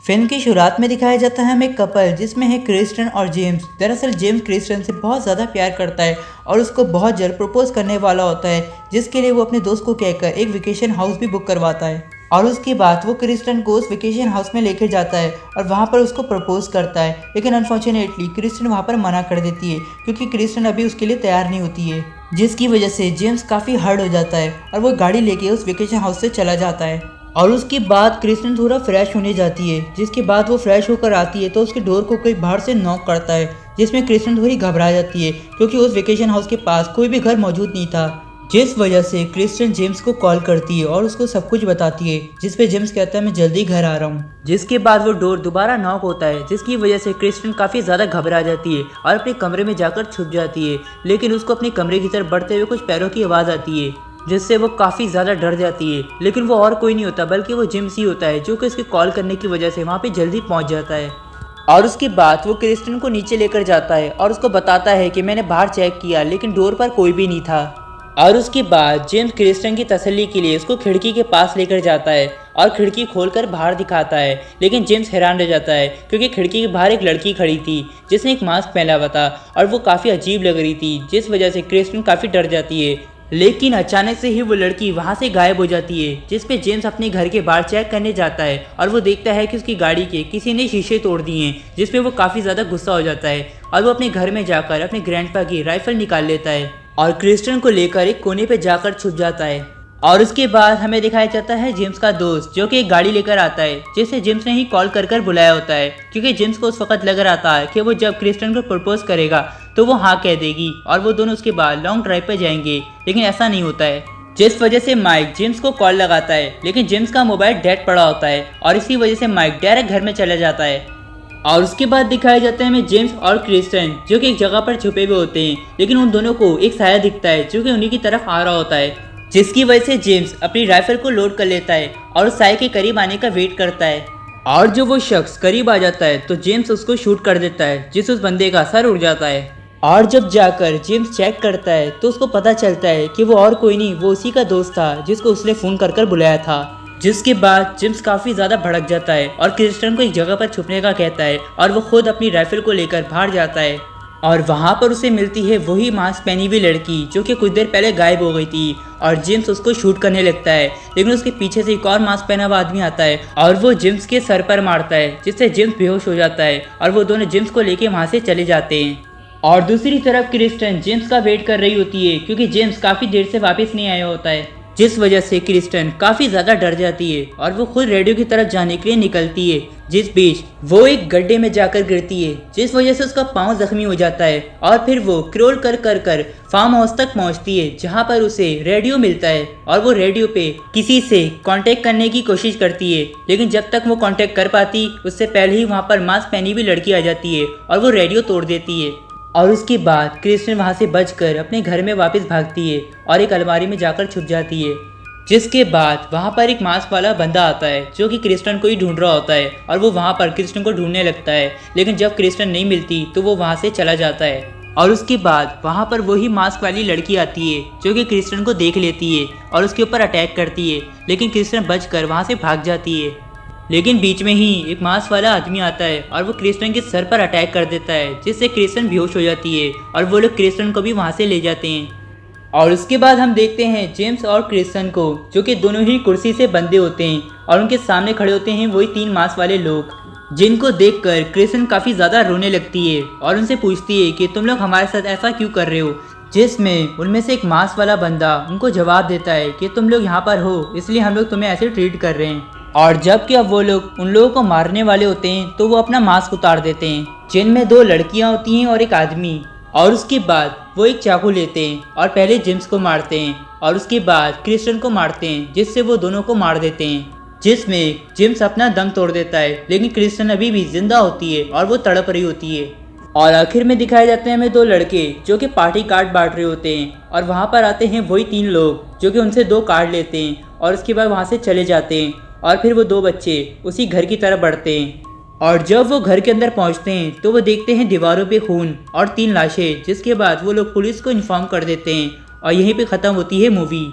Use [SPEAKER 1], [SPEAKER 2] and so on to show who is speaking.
[SPEAKER 1] Film की शुरुआत में दिखाया जाता है हमें एक कपल जिसमें है क्रिस्टन और जेम्स। दरअसल जेम्स क्रिस्टन से बहुत ज़्यादा प्यार करता है और उसको बहुत जल्द प्रपोज करने वाला होता है, जिसके लिए वो अपने दोस्त को कहकर एक वेकेशन हाउस भी बुक करवाता है। और उसके बाद वो क्रिस्टन को उस वेकेशन हाउस में लेकर जाता है और वहाँ पर उसको प्रपोज करता है। लेकिन अनफॉर्चुनेटली क्रिस्टन वहाँ पर मना कर देती है क्योंकि क्रिस्टन अभी उसके लिए तैयार नहीं होती है, जिसकी वजह से जेम्स काफ़ी हर्ट हो जाता है और वो गाड़ी लेके उस वेकेशन हाउस से चला जाता है। और उसके बाद क्रिस्टन थोड़ा फ्रेश होने जाती है, जिसके बाद वो फ्रेश होकर आती है तो उसके डोर को कोई बाहर से नॉक करता है, जिसमें क्रिस्टन थोड़ी घबरा जाती है क्योंकि उस वेकेशन हाउस के पास कोई भी घर मौजूद नहीं था। जिस वजह से क्रिस्टन जेम्स को कॉल करती है और उसको सब कुछ बताती है, जिस पे जेम्स कहता है मैं जल्दी घर आ रहा हूँ। जिसके बाद वो डोर दोबारा नॉक होता है, जिसकी वजह से क्रिस्टन काफ़ी ज़्यादा घबरा जाती है और अपने कमरे में जाकर छुप जाती है। लेकिन उसको अपने कमरे की तरफ बढ़ते हुए कुछ पैरों की आवाज़ आती है, जिससे वो काफ़ी ज़्यादा डर जाती है। लेकिन वो और कोई नहीं होता बल्कि वो जेम्स ही होता है, जो कि उसके कॉल करने की वजह से वहाँ पे जल्दी पहुँच जाता है। और उसके बाद वो क्रिस्टन को नीचे लेकर जाता है और उसको बताता है कि मैंने बाहर चेक किया लेकिन डोर पर कोई भी नहीं था। और उसके बाद जेम्स क्रिस्टन की तसल्ली के लिए उसको खिड़की के पास लेकर जाता है और खिड़की खोलकर बाहर दिखाता है। लेकिन जेम्स हैरान रह जाता है क्योंकि खिड़की के बाहर एक लड़की खड़ी थी जिसने एक मास्क पहना हुआ था और वो काफ़ी अजीब लग रही थी, जिस वजह से क्रिस्टन काफ़ी डर जाती है। लेकिन अचानक से ही वो लड़की वहाँ से गायब हो जाती है, जिस पे जेम्स अपने घर के बाहर चेक करने जाता है और वो देखता है कि उसकी गाड़ी के किसी ने शीशे तोड़ दिए हैं, जिसपे वो काफ़ी ज़्यादा गुस्सा हो जाता है और वो अपने घर में जाकर अपने ग्रैंडपा की राइफल निकाल लेता है और क्रिस्टन को लेकर एक कोने पे जाकर छुप जाता है। और उसके बाद हमें दिखाया जाता है जेम्स का दोस्त, जो कि एक गाड़ी लेकर आता है, जिसे जेम्स ने ही कॉल कर बुलाया होता है क्योंकि जेम्स को उस वक्त लग रहा था कि वो जब क्रिस्टन को प्रपोज करेगा तो वो हाँ कह देगी और वो दोनों उसके बाद लॉन्ग ड्राइव पर जाएंगे। लेकिन ऐसा नहीं होता है, जिस वजह से माइक जेम्स को कॉल लगाता है, लेकिन जेम्स का मोबाइल डेड पड़ा होता है और इसी वजह से माइक डायरेक्ट घर में चला जाता है। और उसके बाद दिखाया जाता है हमें जेम्स और क्रिस्टन, जो कि एक जगह पर छुपे हुए होते हैं। लेकिन उन दोनों को एक साया दिखता है जो कि उन्हीं की तरफ आ रहा होता है, जिसकी वजह से जेम्स अपनी राइफल को लोड कर लेता है और उस साये के करीब आने का वेट करता है। और जो वो शख्स करीब आ जाता है तो जेम्स उसको शूट कर देता है, जिससे उस बंदे का सर उड़ जाता है। और जब जाकर जेम्स चेक करता है तो उसको पता चलता है कि वो और कोई नहीं, वो उसी का दोस्त था जिसको उसने फ़ोन कर बुलाया था। जिसके बाद जेम्स काफ़ी ज़्यादा भड़क जाता है और क्रिस्टन को एक जगह पर छुपने का कहता है और वो खुद अपनी राइफल को लेकर बाहर जाता है। और वहाँ पर उसे मिलती है वही मास्क पहनी हुई लड़की जो कि कुछ देर पहले गायब हो गई थी और जेम्स उसको शूट करने लगता है। लेकिन उसके पीछे से एक और मास्क पहना हुआ आदमी आता है और वो जेम्स के सर पर मारता है, जिससे जेम्स बेहोश हो जाता है और वो दोनों जेम्स को लेके वहाँ से चले जाते हैं। और दूसरी तरफ क्रिस्टन जेम्स का वेट कर रही होती है क्योंकि जेम्स काफ़ी देर से वापस नहीं आया होता है, जिस वजह से क्रिस्टन काफ़ी ज़्यादा डर जाती है और वो खुद रेडियो की तरफ जाने के लिए निकलती है। जिस बीच वो एक गड्ढे में जाकर गिरती है, जिस वजह से उसका पाँव जख्मी हो जाता है और फिर वो क्रोल कर फार्म हाउस तक पहुंचती है, जहां पर उसे रेडियो मिलता है और वो रेडियो पे किसी से कांटेक्ट करने की कोशिश करती है। लेकिन जब तक वो कांटेक्ट कर पाती उससे पहले ही वहां पर मास्क पहनी हुई लड़की आ जाती है और वो रेडियो तोड़ देती है। और उसके बाद क्रिस्टन वहाँ से बचकर अपने घर में वापस भागती है और एक अलमारी में जाकर छुप जाती है। जिसके बाद वहाँ पर एक मास्क वाला बंदा आता है जो कि क्रिस्टन को ही ढूंढ रहा होता है और वो वहाँ पर क्रिस्टन को ढूंढने लगता है। लेकिन जब क्रिस्टन नहीं मिलती तो वो वहाँ से चला जाता है। और उसके बाद वहाँ पर वही मास्क वाली लड़की आती है जो कि क्रिस्टन को देख लेती है और उसके ऊपर अटैक करती है, लेकिन क्रिस्टन बचकर वहाँ से भाग जाती है। लेकिन बीच में ही एक मास्क वाला आदमी आता है और वो क्रिस्टन के सर पर अटैक कर देता है, जिससे क्रिस्टन बेहोश हो जाती है और वो लोग क्रिस्टन को भी वहाँ से ले जाते हैं। और उसके बाद हम देखते हैं जेम्स और क्रिस्टन को, जो कि दोनों ही कुर्सी से बंधे होते हैं और उनके सामने खड़े होते हैं वही 3 मास्क वाले लोग, जिनको देखकर क्रिस्टन काफ़ी ज़्यादा रोने लगती है और उनसे पूछती है कि तुम लोग हमारे साथ ऐसा क्यों कर रहे हो। जिसमें उनमें से एक मास्क वाला बंदा उनको जवाब देता है कि तुम लोग यहाँ पर हो इसलिए हम लोग तुम्हें ऐसे ट्रीट कर रहे हैं। और जब कि अब वो लोग उन लोगों को मारने वाले होते हैं तो वो अपना मास्क उतार देते हैं, जिनमें 2 लड़कियां होती हैं और एक आदमी। और उसके बाद वो एक चाकू लेते हैं और पहले जेम्स को मारते हैं और उसके बाद क्रिस्टन को मारते हैं, जिससे वो दोनों को मार देते हैं। जिसमें जेम्स अपना दम तोड़ देता है, लेकिन क्रिस्टन अभी भी जिंदा होती है और वो तड़प रही होती है। और आखिर में दिखाए जाते हैं हमें 2 लड़के जो कि पार्टी कार्ड बांट रहे होते हैं और वहाँ पर आते हैं वही 3 लोग जो कि उनसे 2 कार्ड लेते हैं और उसके बाद वहाँ से चले जाते हैं। और फिर वो 2 बच्चे उसी घर की तरफ बढ़ते हैं और जब वो घर के अंदर पहुंचते हैं तो वो देखते हैं दीवारों पे खून और 3 लाशें, जिसके बाद वो लोग पुलिस को इन्फॉर्म कर देते हैं और यहीं पे ख़त्म होती है मूवी।